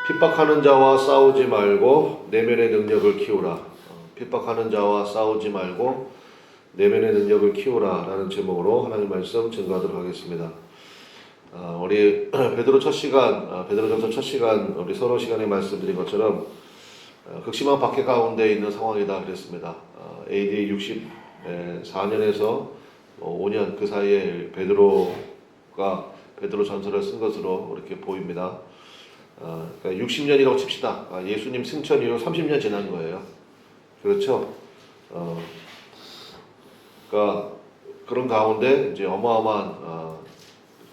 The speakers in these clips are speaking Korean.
핍박하는 자와 싸우지 말고 내면의 능력을 키우라. 핍박하는 자와 싸우지 말고 내면의 능력을 키우라 라는 제목으로 하나님 말씀 증거하도록 하겠습니다. 우리 베드로 첫 시간, 베드로전서 첫 시간 우리 서로 시간에 말씀드린 것처럼 극심한 박해 가운데 있는 상황이다 그랬습니다. AD 64년에서 5년 그 사이에 베드로가 베드로 전서를 쓴 것으로 이렇게 보입니다. 그러니까 60년이라고 칩시다. 예수님 승천 이후 30년 지난 거예요. 그렇죠? 그러니까 그런 가운데 이제 어마어마한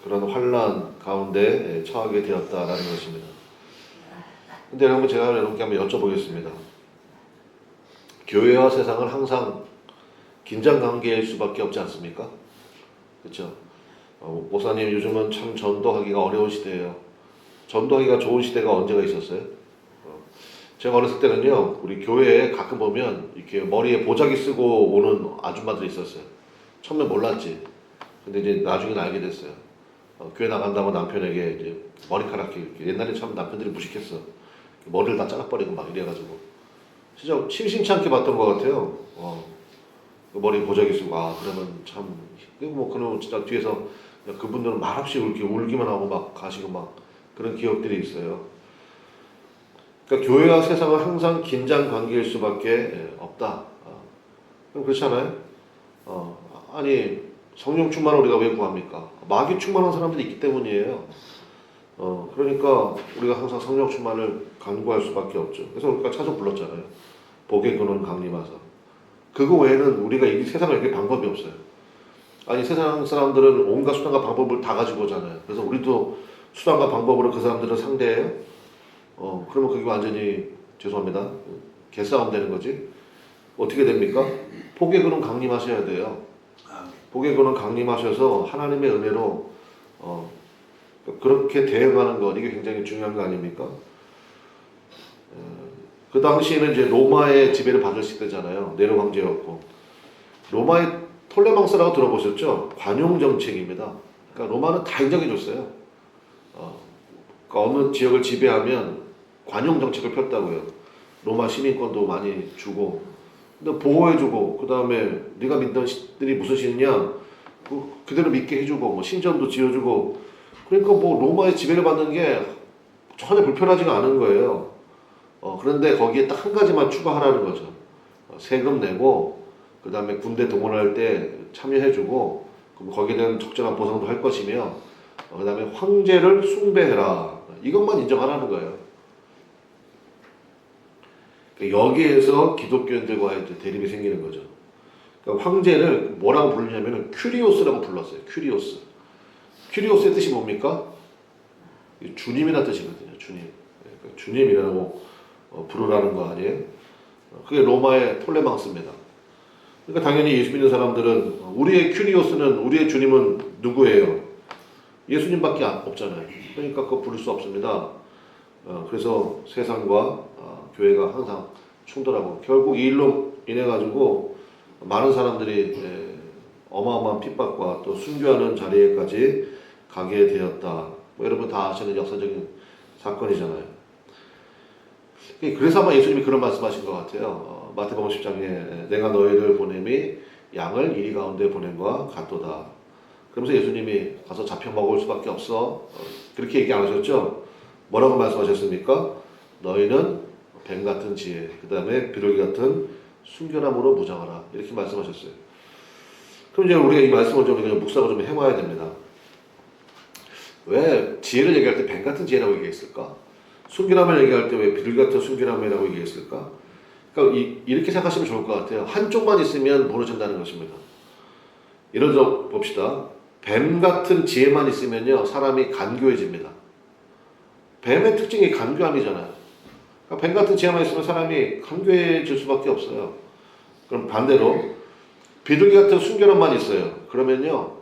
그런 환란 가운데 처하게 되었다라는 것입니다. 근데 여러분 제가 여러분께 한번 여쭤보겠습니다. 교회와 세상은 항상 긴장 관계일 수밖에 없지 않습니까? 그렇죠? 목사님 요즘은 참 전도하기가 어려운 시대예요. 전도하기가 좋은 시대가 언제가 있었어요? 제가 어렸을 때는요, 우리 교회에 가끔 보면 이렇게 머리에 보자기 쓰고 오는 아줌마들이 있었어요. 처음에 몰랐지. 근데 이제 나중에 알게 됐어요. 교회 나간다고 남편에게 이제 머리카락 이렇게 옛날에 참 남편들이 무식했어. 머리를 다 잘라버리고 막 이래가지고 진짜 심심치 않게 봤던 것 같아요. 머리 보자기 쓰고 그러면 참 그러면 진짜 뒤에서 그분들은 말없이 울기만 하고 막 가시고 막 그런 기억들이 있어요. 그러니까 교회와 세상은 항상 긴장 관계일 수밖에 없다. 그럼 그렇잖아요. 아니 성령 충만을 우리가 왜 구합니까? 마귀 충만한 사람들이 있기 때문이에요. 그러니까 우리가 항상 성령 충만을 간구할 수밖에 없죠. 그래서 우리가 차서 불렀잖아요. 복의 근원 강림하사. 그거 외에는 우리가 이 세상을 이길 방법이 없어요. 아니 세상 사람들은 온갖 수단과 방법을 다 가지고 오잖아요. 그래서 우리도 수단과 방법으로 그 사람들을 상대해요. 그러면 그게 완전히 죄송합니다. 개싸움 되는 거지. 어떻게 됩니까? 복의 근원 강림하셔야 돼요. 복의 근원 강림하셔서 하나님의 은혜로 그렇게 대응하는 것, 이게 굉장히 중요한 거 아닙니까? 그 당시에는 이제 로마의 지배를 받을 시대잖아요. 네로 황제였고. 로마의 톨레망스라고 들어보셨죠? 관용 정책입니다. 그러니까 로마는 다 인정해줬어요. 그러니까 어느 지역을 지배하면 관용 정책을 폈다고요. 로마 시민권도 많이 주고, 근데 보호해주고, 그 다음에 네가 믿던 신들이 무슨 신이냐, 그대로 믿게 해주고, 뭐 신전도 지어주고, 그러니까 뭐 로마의 지배를 받는 게 전혀 불편하지가 않은 거예요. 그런데 거기에 딱 한 가지만 추가하라는 거죠. 세금 내고, 그 다음에 군대 동원할 때 참여해주고, 그럼 거기에 대한 적절한 보상도 할 것이며, 그 다음에 황제를 숭배해라. 이것만 인정하라는 거예요. 여기에서 기독교인들과 이제 대립이 생기는 거죠. 그러니까 황제를 뭐라고 부르냐면은 큐리오스라고 불렀어요. 큐리오스. 큐리오스의 뜻이 뭡니까? 주님이라는 뜻이거든요. 주님. 그러니까 주님이라고 부르라는 거 아니에요? 그게 로마의 톨레망스입니다. 그러니까 당연히 예수 믿는 사람들은 우리의 큐리오스는 우리의 주님은 누구예요? 예수님밖에 없잖아요. 그러니까 그거 부를 수 없습니다. 그래서 세상과 교회가 항상 충돌하고 결국 이 일로 인해 가지고 많은 사람들이 어마어마한 핍박과 또 순교하는 자리에까지 가게 되었다. 뭐 여러분 다 아시는 역사적인 사건이잖아요. 그래서 아마 예수님이 그런 말씀하신 것 같아요. 마태복음 10장에 내가 너희를 보냄이 양을 이리 가운데 보냄과 같도다. 그러면서 예수님이 가서 잡혀 먹을 수밖에 없어. 그렇게 얘기 안 하셨죠? 뭐라고 말씀하셨습니까? 너희는 뱀 같은 지혜, 그 다음에 비둘기 같은 순결함으로 무장하라. 이렇게 말씀하셨어요. 그럼 이제 우리가 이 말씀을 좀 묵상을 좀 해봐야 됩니다. 왜 지혜를 얘기할 때 뱀 같은 지혜라고 얘기했을까? 순결함을 얘기할 때 왜 비둘기 같은 순결함이라고 얘기했을까? 그러니까 이렇게 생각하시면 좋을 것 같아요. 한쪽만 있으면 무너진다는 것입니다. 예를 들어 봅시다. 뱀 같은 지혜만 있으면요, 사람이 간교해집니다. 뱀의 특징이 간교함이잖아요. 그러니까 뱀 같은 지혜만 있으면 사람이 간교해질 수밖에 없어요. 그럼 반대로 비둘기 같은 순결함만 있어요. 그러면요,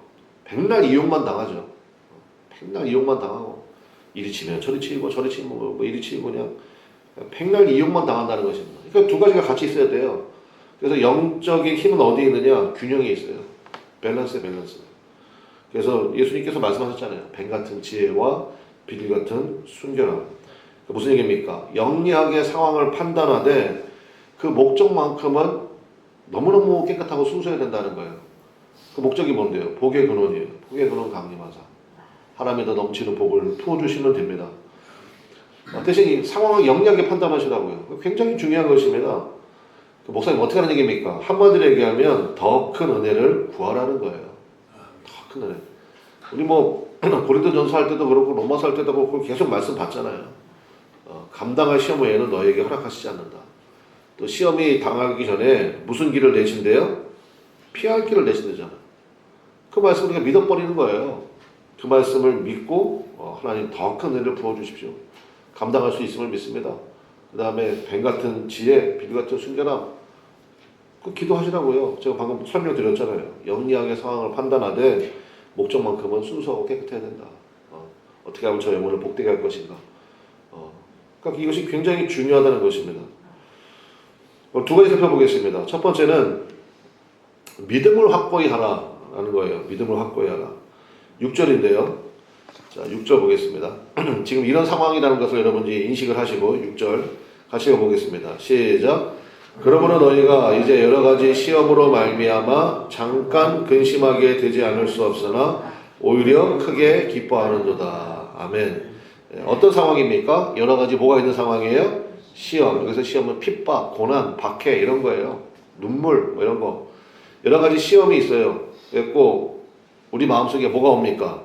백날 이용만 당하죠. 백날 이용만 당하고 이리 치면 저리 치고 저리 치면 뭐 이리 치고 그냥 백날 이용만 당한다는 것입니다. 그러니까 두 가지가 같이 있어야 돼요. 그래서 영적인 힘은 어디에 있느냐? 균형에 있어요. 밸런스. 그래서 예수님께서 말씀하셨잖아요. 뱀 같은 지혜와 비둘기 같은 순결함. 무슨 얘기입니까? 영리하게 상황을 판단하되 그 목적만큼은 너무너무 깨끗하고 순수해야 된다는 거예요. 그 목적이 뭔데요? 복의 근원이에요. 복의 근원 강림하사. 하나님의 더 넘치는 복을 부어주시면 됩니다. 대신 이 상황을 영리하게 판단하시라고요. 굉장히 중요한 것입니다. 목사님 어떻게 하는 얘기입니까? 한마디로 얘기하면 더 큰 은혜를 구하라는 거예요. 더 큰 은혜. 우리 뭐 고린도전서 할 때도 그렇고 로마서 할 때도 그렇고 계속 말씀 받잖아요. 감당할 시험 외에는 너에게 허락하시지 않는다. 또 시험이 당하기 전에 무슨 길을 내신대요? 피할 길을 내신대잖아요. 그 말씀을 우리가 믿어버리는 거예요. 그 말씀을 믿고 하나님 더 큰 은혜를 부어주십시오. 감당할 수 있음을 믿습니다. 그 다음에 뱀 같은 지혜, 비비 같은 순결함, 그 기도하시라고요. 제가 방금 설명드렸잖아요. 영리하게 상황을 판단하되 목적만큼은 순수하고 깨끗해야 된다. 어떻게 하면 저 영혼을 복되게 할 것인가. 그러니까 이것이 굉장히 중요하다는 것입니다. 두 가지 살펴보겠습니다. 첫 번째는 믿음을 확고히 하라라는 거예요. 믿음을 확고히 하라. 6절인데요. 자, 6절 보겠습니다. 지금 이런 상황이라는 것을 여러분이 인식을 하시고 6절 같이 읽어보겠습니다. 시작. 그러므로 너희가 이제 여러 가지 시험으로 말미암아 잠깐 근심하게 되지 않을 수 없으나 오히려 크게 기뻐하는도다. 아멘. 어떤 상황입니까? 여러 가지 뭐가 있는 상황이에요? 시험. 여기서 시험은 핍박, 고난, 박해 이런 거예요. 눈물 뭐 이런 거. 여러 가지 시험이 있어요. 그랬고 우리 마음속에 뭐가 옵니까?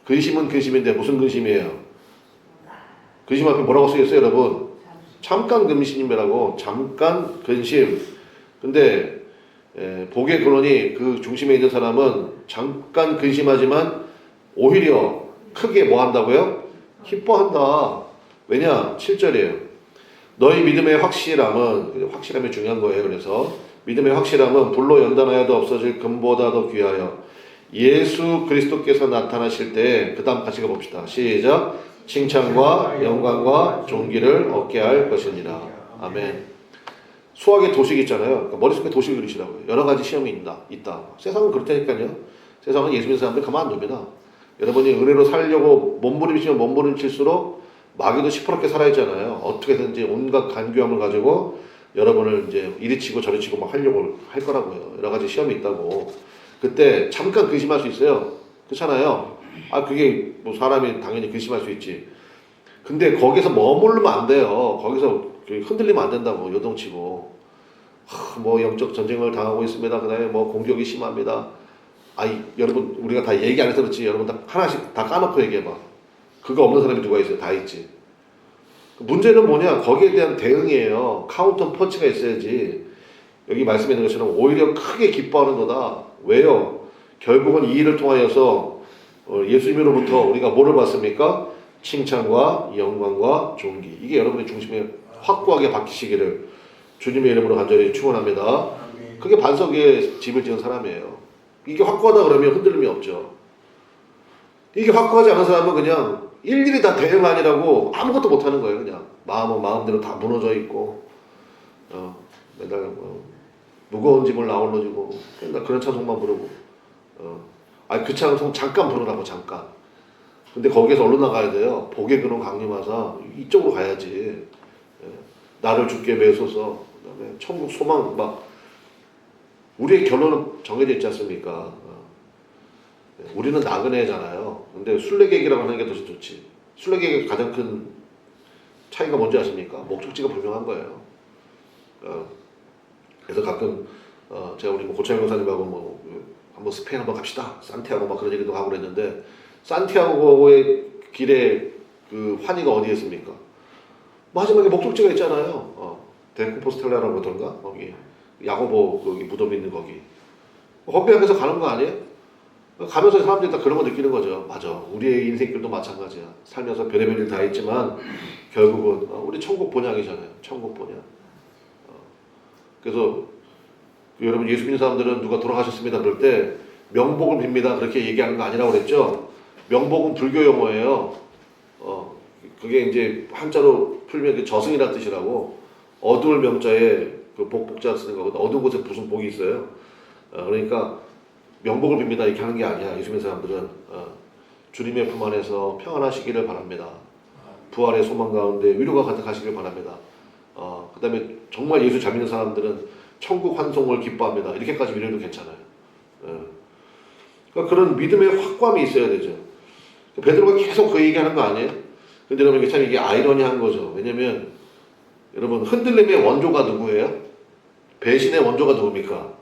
근심은 근심인데 무슨 근심이에요? 근심 앞에 뭐라고 쓰였어요, 여러분? 잠깐 근심이라고. 잠깐 근심. 근데 복의 근원이 그 중심에 있는 사람은 잠깐 근심하지만 오히려 크게 뭐 한다고요? 기뻐한다. 왜냐? 7절이에요. 너희 믿음의 확실함이 중요한 거예요. 그래서 믿음의 확실함은 불로 연단하여도 없어질 금보다 더 귀하여 예수 그리스도께서 나타나실 때 그 다음 같이 가봅시다. 시작. 칭찬과 영광과 존귀를 얻게 할 것이니라. 아멘. 수학의 도식 있잖아요. 그러니까 머릿속에 도식을 그리시라고요. 여러 가지 시험이 있다. 세상은 그렇다니까요. 세상은 예수 믿는 사람들 가만 안 둡니다. 여러분이 은혜로 살려고 몸부림치면 몸부림칠수록 마귀도 시퍼렇게 살아있잖아요. 어떻게든지 온갖 간교함을 가지고 여러분을 이제 이리 치고 저리 치고 막 하려고 할 거라고요. 여러 가지 시험이 있다고. 그때 잠깐 근심할 수 있어요. 그렇잖아요. 그게 뭐 사람이 당연히 근심할 수 있지. 근데 거기서 머무르면 안 돼요. 거기서 흔들리면 안 된다고. 요동치고. 뭐 영적 전쟁을 당하고 있습니다. 그 다음에 뭐 공격이 심합니다. 여러분 우리가 다 얘기 안 해서 그렇지. 여러분 다 하나씩 다 까놓고 얘기해봐. 그거 없는 사람이 누가 있어요? 다 있지. 문제는 뭐냐? 거기에 대한 대응이에요. 카운터 펀치가 있어야지. 여기 말씀에 있는 것처럼 오히려 크게 기뻐하는 거다. 왜요? 결국은 이 일을 통하여서 예수님으로부터 우리가 뭐를 받습니까? 칭찬과 영광과 존귀. 이게 여러분의 중심에 확고하게 박히시기를 주님의 이름으로 간절히 축원합니다. 그게 반석 위에 집을 지은 사람이에요. 이게 확고하다 그러면 흔들림이 없죠. 이게 확고하지 않은 사람은 그냥 일일이 다 대응하느라고 아무것도 못하는 거예요. 그냥 마음은 마음대로 다 무너져 있고 맨날 무거운 짐을 나홀로 지고 맨날 그런 찬송만 부르고 그 찬송 잠깐 부르라고. 잠깐. 근데 거기에서 얼른 나가야 돼요. 복의 근원 강림하사 이쪽으로 가야지. 나를 주께 매소서. 그다음에 천국 소망 막 우리의 결론은 정해져 있지 않습니까? 우리는 나그네잖아요. 근데 순례객이라고 하는 게 더 좋지. 순례객의 가장 큰 차이가 뭔지 아십니까? 목적지가 분명한 거예요. 그래서 가끔 제가 우리 고창현 교사님하고 한번 스페인 한번 갑시다. 산티아고 막 그런 얘기도 하고 그랬는데 산티아고의 길에 그 환희가 어디에 있습니까? 마지막에 목적지가 있잖아요. 데코포스텔라라고 그러던가 거기 야고보 거기 무덤 있는 거기 앞에서 가는 거 아니에요? 가면서 사람들이 다 그런 거 느끼는 거죠. 맞아. 우리의 인생길도 마찬가지야. 살면서 별의별 일 다 있지만 결국은 우리 천국 본향이잖아요. 천국 본향. 그래서 여러분 예수 믿는 사람들은 누가 돌아가셨습니다 그럴 때 명복을 빕니다 그렇게 얘기하는 거 아니라고 그랬죠. 명복은 불교 용어예요. 그게 이제 한자로 풀면 저승이라는 뜻이라고. 어두울 명자에 그 복자 쓰는 거거든. 어두운 곳에 무슨 복이 있어요. 그러니까 명복을 빕니다 이렇게 하는 게 아니야. 예수 믿는 사람들은 주님의 품 안에서 평안하시기를 바랍니다. 부활의 소망 가운데 위로가 가득하시길 바랍니다. 그 다음에 정말 예수 잘 믿는 사람들은 천국 환송을 기뻐합니다. 이렇게까지 믿어도 괜찮아요. 그러니까 그런 믿음의 확고함이 있어야 되죠. 베드로가 계속 그 얘기하는 거 아니에요? 근데 여러분 이게 참 이게 아이러니한 거죠. 왜냐면 여러분 흔들림의 원조가 누구예요? 배신의 원조가 누굽니까?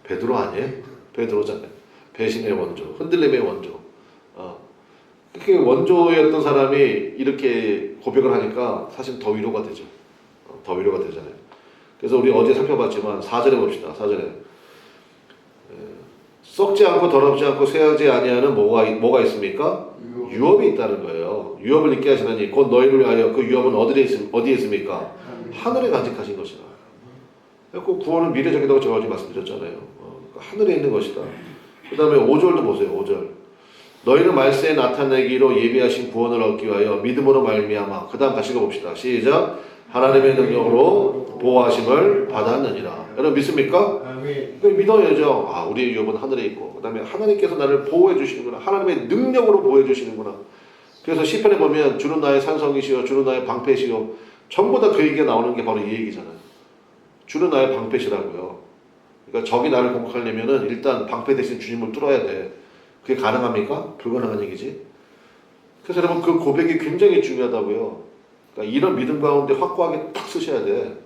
베드로 아니에요? 베드로잖아요. 배신의 원조, 흔들림의 원조. 그렇게 원조였던 사람이 이렇게 고백을 하니까 사실 더 위로가 되죠. 더 위로가 되잖아요. 그래서 우리 어제 살펴봤지만 4절에 봅시다. 4절에 썩지 않고 더럽지 않고 쇠하지 아니하는 뭐가 있습니까? 유업이 있다는 거예요. 유업을 잊게 하시나니 곧 너희를 위하여 그 유업은 어디에 있습니까? 하늘에 간직하신 것이다. 그 구원은 미래적이라고 제가 어제 말씀드렸잖아요. 하늘에 있는 것이다. 그 다음에 5절도 보세요. 5절 너희는 말세에 나타내기로 예비하신 구원을 얻기 위하여 믿음으로 말미암아. 그 다음 같이 읽어봅시다. 시작. 하나님의 능력으로 보호하심을 받았느니라. 여러분 믿습니까? 믿어야죠. 우리의 유업은 하늘에 있고 그 다음에 하나님께서 나를 보호해 주시는구나. 하나님의 능력으로 보호해 주시는구나. 그래서 시편에 보면 주는 나의 산성이시여 주는 나의 방패시여 전부 다 그 얘기가 나오는 게 바로 이 얘기잖아요. 주는 나의 방패시라고요. 그러니까 적이 나를 공격하려면은 일단 방패 대신 주님을 뚫어야 돼. 그게 가능합니까? 불가능한 얘기지. 그래서 여러분 그 고백이 굉장히 중요하다고요. 그러니까 이런 믿음 가운데 확고하게 딱 쓰셔야 돼.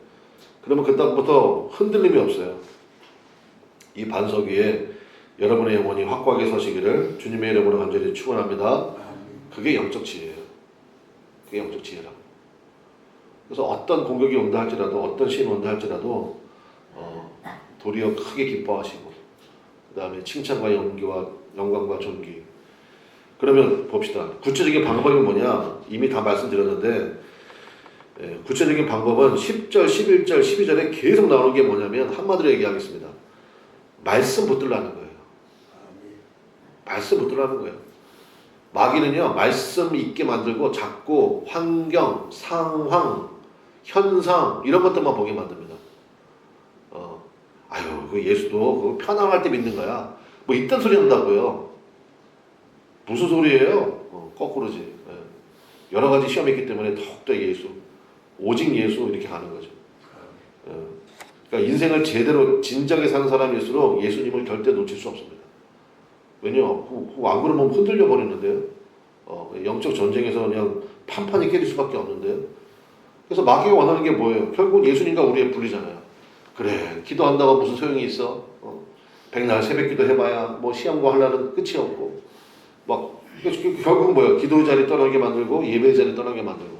그러면 그다음부터 흔들림이 없어요. 이 반석 위에 여러분의 영혼이 확고하게 서시기를 주님의 이름으로 간절히 축원합니다. 그게 영적 지혜예요. 그게 영적 지혜라고. 그래서 어떤 공격이 온다 할지라도 어떤 시험이 온다 할지라도 도리어 크게 기뻐하시고 그 다음에 칭찬과 영광과 존귀. 그러면 봅시다. 구체적인 방법이 뭐냐? 이미 다 말씀드렸는데 구체적인 방법은 10절, 11절, 12절에 계속 나오는 게 뭐냐면 한마디로 얘기하겠습니다. 말씀 붙들라는 거예요. 말씀 붙들라는 거예요. 마귀는요 말씀 있게 만들고 자꾸 환경, 상황, 현상 이런 것들만 보게 만듭니다. 그 예수도 그거 편안할 때 믿는 거야. 뭐 이딴 소리 한다고요. 무슨 소리예요? 거꾸로지. 여러 가지 시험이 있기 때문에 더욱더 예수, 오직 예수 이렇게 가는 거죠. 그러니까 인생을 제대로 진작에 사는 사람일수록 예수님을 절대 놓칠 수 없습니다. 왜냐? 안 그러면 흔들려 버리는데요. 영적 전쟁에서 그냥 판판이 깨질 수밖에 없는데요. 그래서 마귀가 원하는 게 뭐예요? 결국 예수님과 우리의 분리잖아요. 그래, 기도한다고 무슨 소용이 있어? 백날 새벽기도 해봐야 뭐 시험과 환난은 끝이 없고 결국은 뭐예요? 기도의 자리 떠나게 만들고 예배의 자리 떠나게 만들고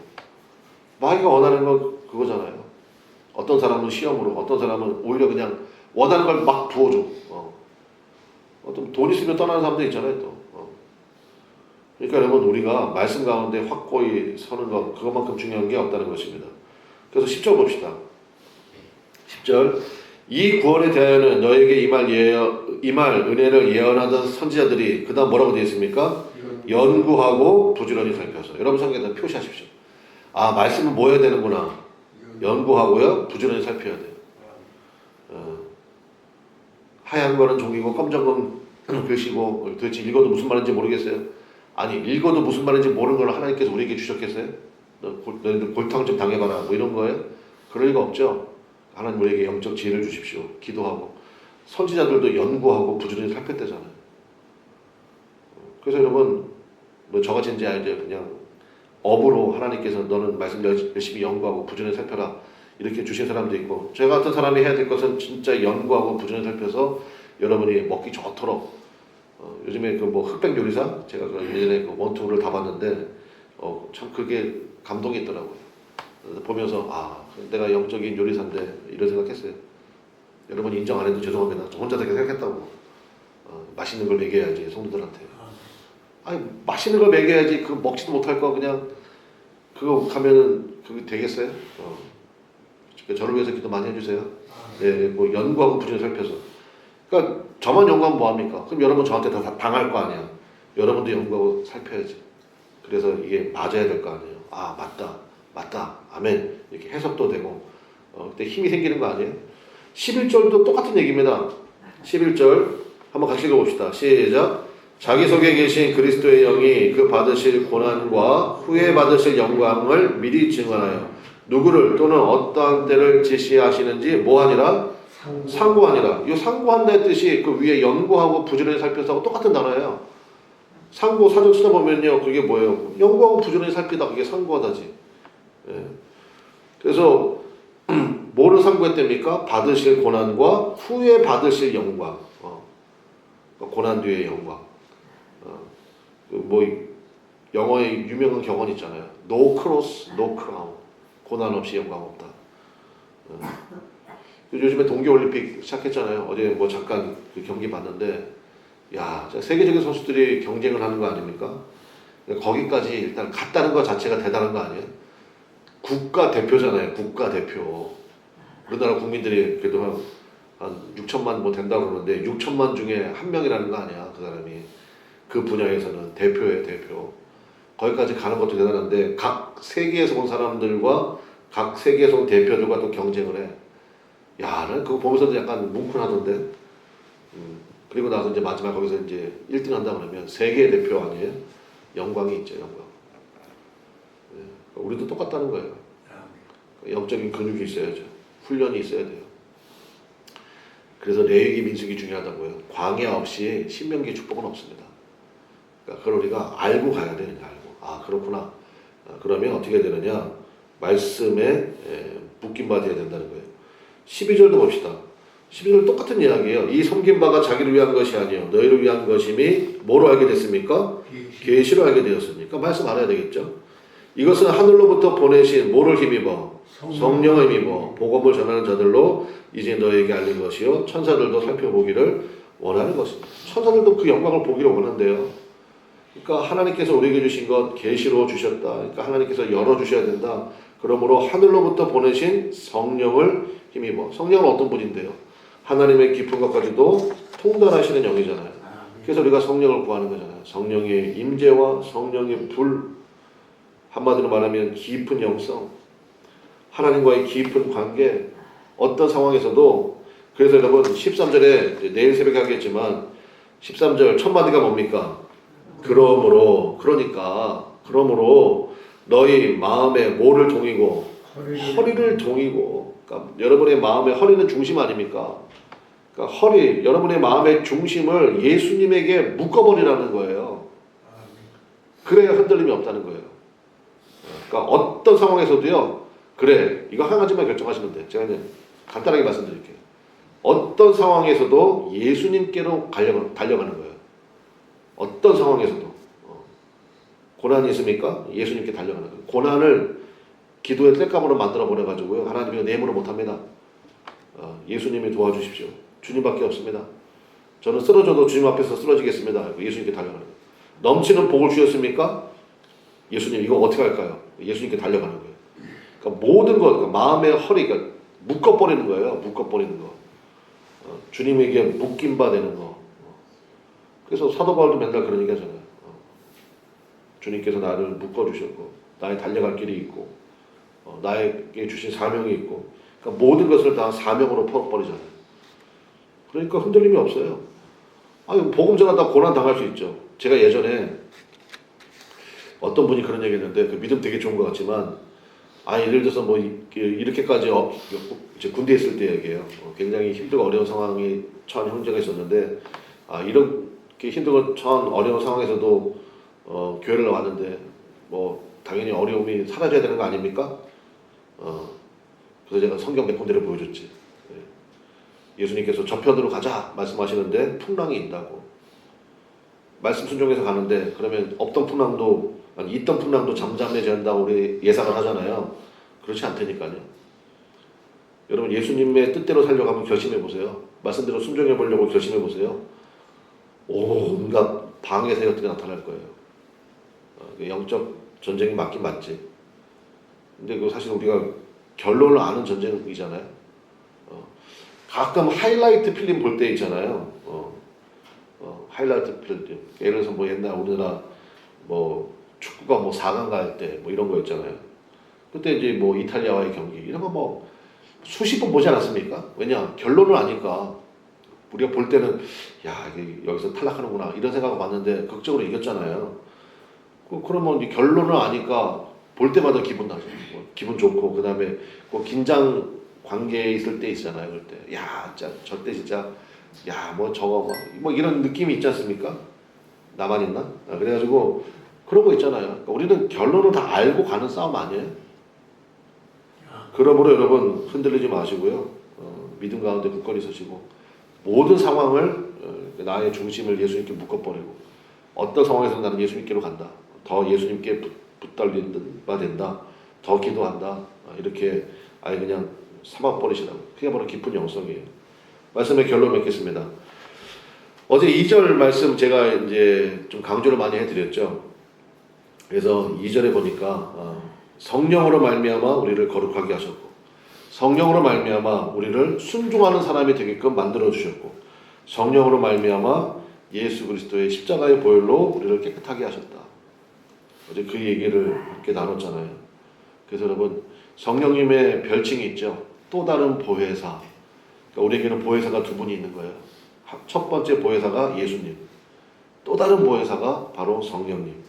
마귀가 원하는 건 그거잖아요. 어떤 사람은 시험으로, 어떤 사람은 오히려 그냥 원하는 걸 막 부어줘. 어떤 돈 있으면 떠나는 사람도 있잖아요. 또. 그러니까 여러분 우리가 말씀 가운데 확고히 서는 것 그것만큼 중요한 게 없다는 것입니다. 그래서 10절 봅시다. 10절 이 구원에 대하여는 너에게 임할 은혜를 예언하던 선지자들이 그 다음 뭐라고 되어 있습니까? 연구하고 부지런히 살펴서. 여러분 성경에다 표시하십시오. 말씀은 뭐 해야 되는구나. 연구하고요 부지런히 살펴야 돼요. 하얀 거는 종이고 검정 건 글씨고 도대체 읽어도 무슨 말인지 모르겠어요. 아니 읽어도 무슨 말인지 모르는 걸 하나님께서 우리에게 주셨겠어요? 너희들 골탕 좀 당해봐라 뭐 이런 거예요? 그럴 리가 없죠. 하나님 우리에게 영적 지혜를 주십시오. 기도하고 선지자들도 연구하고 부지런히 살폈대잖아요. 그래서 여러분 뭐 저같이 이제 그냥 업으로 하나님께서 너는 말씀 열심히 연구하고 부지런히 살펴라 이렇게 주신 사람도 있고 저 같은 사람이 해야 될 것은 진짜 연구하고 부지런히 살펴서 여러분이 먹기 좋도록 요즘에 그 뭐 흑백 요리사 제가 그 예전에 그 원투를 다 봤는데 참 그게 감동이 있더라고요. 보면서 내가 영적인 요리사인데 이런 생각했어요. 여러분 인정 안 해도 죄송합니다. 저 혼자 되게 생각했다고. 맛있는 걸 먹여야지 성도들한테. 맛있는 걸 먹여야지 그 먹지도 못할 거 그냥 그거 가면은 그게 되겠어요? 저를 위해서 기도 많이 해주세요. 네, 뭐 연구하고 부지런히 살펴서. 그러니까 저만 연구하면 뭐합니까? 그럼 여러분 저한테 다 당할 거 아니야. 여러분도 연구하고 살펴야지. 그래서 이게 맞아야 될 거 아니에요. 맞다, 아멘. 이렇게 해석도 되고 그때 힘이 생기는 거 아니에요? 11절도 똑같은 얘기입니다. 11절 한번 같이 읽어봅시다. 시작. 자기 속에 계신 그리스도의 영이 그 받으실 고난과 후에 받으실 영광을 미리 증언하여 누구를 또는 어떠한 때를 지시하시는지 뭐하니라? 상고하니라. 이 상고한다의 뜻이 그 위에 연구하고 부지런히 살펴서 똑같은 단어예요. 상고 사전 찾아보면요, 그게 뭐예요? 연구하고 부지런히 살피다, 그게 상고하다지. 예. 그래서 뭐를 상고했답니까? 받으실 고난과 후에 받으실 영광. 고난 뒤의 영광. 뭐 영어의 유명한 경언 있잖아요. No cross, no crown. 고난 없이 영광 없다. 요즘에 동계올림픽 시작했잖아요. 어제 뭐 잠깐 그 경기 봤는데, 야, 세계적인 선수들이 경쟁을 하는 거 아닙니까? 거기까지 일단 갔다는 것 자체가 대단한 거 아니에요? 국가 대표잖아요. 국가 대표. 우리나라 국민들이 그래도 한 6천만 뭐 된다고 그러는데 6천만 중에 한 명이라는 거 아니야, 그 사람이. 그 분야에서는 대표예요, 대표. 거기까지 가는 것도 대단한데 각 세계에서 온 사람들과 각 세계에서 온 대표들과 또 경쟁을 해. 야, 난 그거 보면서도 약간 뭉클하던데. 그리고 나서 이제 마지막 거기서 이제 1등 한다 그러면 세계 대표 아니에요? 영광이 있죠, 영광. 네. 우리도 똑같다는 거예요. 영적인 근육이 있어야죠. 훈련이 있어야 돼요. 그래서 레위기 민수기 중요하다고요. 광야 없이 신명기 축복은 없습니다. 그러니까 그걸 우리가 알고 가야 돼요. 알고. 아, 그렇구나. 그러면 어떻게 되느냐? 말씀에 묶임 받아야 된다는 거예요. 12절도 봅시다. 12절 똑같은 이야기예요. 이 섬긴 바가 자기를 위한 것이 아니요 너희를 위한 것임이 뭐로 알게 됐습니까? 계시로 알게 되었습니까? 말씀 알아야 되겠죠. 이것은 하늘로부터 보내신 뭐를 힘입어? 성령을 힘입어 복음을 전하는 자들로 이제 너에게 알린 것이요 천사들도 살펴보기를 원하는 것입니다. 천사들도 그 영광을 보기를 원한대요. 그러니까 하나님께서 우리에게 주신 것 계시로 주셨다. 그러니까 하나님께서 열어주셔야 된다. 그러므로 하늘로부터 보내신 성령을 힘입어. 성령은 어떤 분인데요? 하나님의 깊은 것까지도 통달하시는 영이잖아요. 그래서 우리가 성령을 구하는 거잖아요. 성령의 임재와 성령의 불, 한마디로 말하면 깊은 영성, 하나님과의 깊은 관계, 어떤 상황에서도. 그래서 여러분 13절에 내일 새벽에 하겠지만 13절 첫 마디가 뭡니까? 그러므로 너희 마음에 뭐를 동이고 허리를 동이고. 그러니까 여러분의 마음의 허리는 중심 아닙니까? 그러니까 허리, 여러분의 마음의 중심을 예수님에게 묶어버리라는 거예요. 그래야 흔들림이 없다는 거예요. 그러니까 어떤 상황에서도요. 그래, 이거 한 가지만 결정하시면 돼요. 제가 이제 간단하게 말씀드릴게요. 어떤 상황에서도 예수님께로 달려가는 거예요. 어떤 상황에서도. 고난이 있습니까? 예수님께 달려가는 거예요. 고난을 기도의 땔감으로 만들어 버려가지고요. 하나님이 내모로 못합니다. 예수님이 도와주십시오. 주님밖에 없습니다. 저는 쓰러져도 주님 앞에서 쓰러지겠습니다. 예수님께 달려가는 거예요. 넘치는 복을 주셨습니까? 예수님 이거 어떻게 할까요? 예수님께 달려가는 거예요. 그러니까 모든 것, 그러니까 마음의 허리가 묶어버리는 거예요. 묶어버리는 거. 주님에게 묶임 바 되는 거. 그래서 사도 바울도 맨날 그런 얘기 하잖아요. 주님께서 나를 묶어주셨고 나의 달려갈 길이 있고 나에게 주신 사명이 있고, 그러니까 모든 것을 다 사명으로 풀어버리잖아요. 그러니까 흔들림이 없어요. 복음 전하다 고난 당할 수 있죠. 제가 예전에 어떤 분이 그런 얘기 했는데 그 믿음 되게 좋은 것 같지만 예를 들어서 뭐 이렇게까지 이제 군대에 있을 때 얘기해요. 굉장히 힘들고 어려운 상황에 처한 형제가 있었는데 이렇게 힘들고 처한 어려운 상황에서도 교회를 왔는데 뭐 당연히 어려움이 사라져야 되는 거 아닙니까? 그래서 제가 성경 몇 군데를 보여줬지. 예수님께서 저편으로 가자 말씀하시는데 풍랑이 있다고. 말씀 순종해서 가는데 그러면 없던 풍랑도 있던 풍랑도 잠잠해져야 한다고 우리 예상을 하잖아요. 그렇지 않다니까요. 여러분 예수님의 뜻대로 살려고 한번 결심해 보세요. 말씀대로 순종해 보려고 결심해 보세요. 온갖 방해 세력들이 나타날 거예요. 영적 전쟁이 맞긴 맞지. 근데 그 사실 우리가 결론을 아는 전쟁이잖아요. 가끔 하이라이트 필름 볼 때 있잖아요. 하이라이트 필름. 예를 들어서 뭐 옛날 우리나라 뭐 축구가 뭐 4강 갈 때 뭐 이런 거 있잖아요. 그때 이제 뭐 이탈리아와의 경기 이런 거 뭐 수십 번 보지 않았습니까? 왜냐 결론을 아니까 우리가 볼 때는 야 이게 여기서 탈락하는구나 이런 생각을 봤는데 극적으로 이겼잖아요. 그러면 이제 결론을 아니까 볼 때마다 기분 나죠. 기분 좋고 그다음에 그 긴장 관계에 있을 때 있잖아요. 그럴 때 야 진짜 저때 진짜 야 뭐 저거 뭐 이런 느낌이 있지 않습니까? 나만 있나? 그래가지고 그런 거 있잖아요. 그러니까 우리는 결론을 다 알고 가는 싸움 아니에요? 그러므로 여러분 흔들리지 마시고요. 믿음 가운데 굳건히 서시고 모든 상황을 나의 중심을 예수님께 묶어버리고 어떤 상황에서 나는 예수님께로 간다. 더 예수님께 붙들린 바 된다. 더 기도한다. 이렇게 아예 그냥 삼아버리시라고. 그게 바로 깊은 영성이에요. 말씀의 결론 맺겠습니다. 어제 2절 말씀 제가 이제 좀 강조를 많이 해드렸죠. 그래서 2절에 보니까 성령으로 말미암아 우리를 거룩하게 하셨고 성령으로 말미암아 우리를 순종하는 사람이 되게끔 만들어 주셨고 성령으로 말미암아 예수 그리스도의 십자가의 보혈로 우리를 깨끗하게 하셨다. 어제 그 얘기를 함께 나눴잖아요. 그래서 여러분 성령님의 별칭이 있죠. 또 다른 보혜사. 그러니까 우리에게는 보혜사가 두 분이 있는 거예요. 첫 번째 보혜사가 예수님. 또 다른 보혜사가 바로 성령님.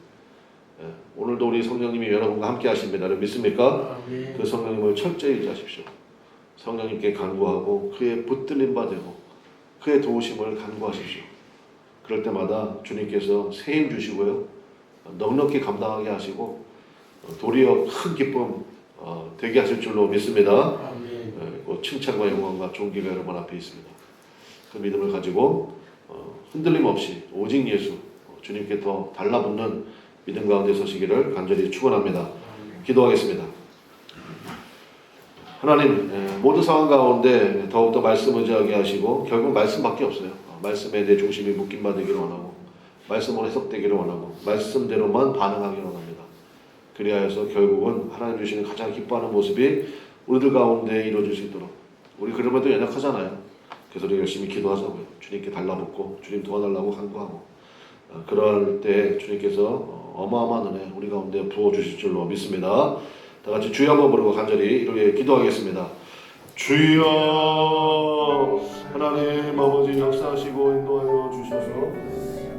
오늘도 우리 성령님이 여러분과 함께 하십니다. 믿습니까? 그 성령님을 철저히 의지하십시오. 성령님께 간구하고 그의 붙들림 바 되고 그의 도우심을 간구하십시오. 그럴 때마다 주님께서 새 힘 주시고요. 넉넉히 감당하게 하시고 도리어 큰 기쁨 되게 하실 줄로 믿습니다. 칭찬과 영광과 존귀가 여러분 앞에 있습니다. 그 믿음을 가지고 흔들림 없이 오직 예수 주님께 더 달라붙는 믿음 가운데 서시기를 간절히 축원합니다. 기도하겠습니다. 하나님 모든 상황 가운데 더욱더 말씀 의지하게 하시고 결국 말씀밖에 없어요. 말씀에 내 중심이 묶임 받기를 원하고 말씀으로 해석되기를 원하고 말씀대로만 반응하기를 원합니다. 그리하여서 결국은 하나님 주시는 가장 기뻐하는 모습이 우리들 가운데 이루어질 수 있도록 우리 그럼에도 연약하잖아요. 그래서 우리 열심히 기도하자고요. 주님께 달라붙고 주님 도와달라고 간구하고 그럴 때 주님께서 어마어마한 은혜 우리 가운데 부어주실 줄로 믿습니다. 다 같이 주여 한번 부르고 간절히 이렇게 기도하겠습니다. 주여 하나님 아버지 역사하시고 인도하여 주셔서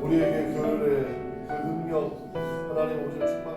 우리에게 그 은혜 그 능력 하나님 오늘 충만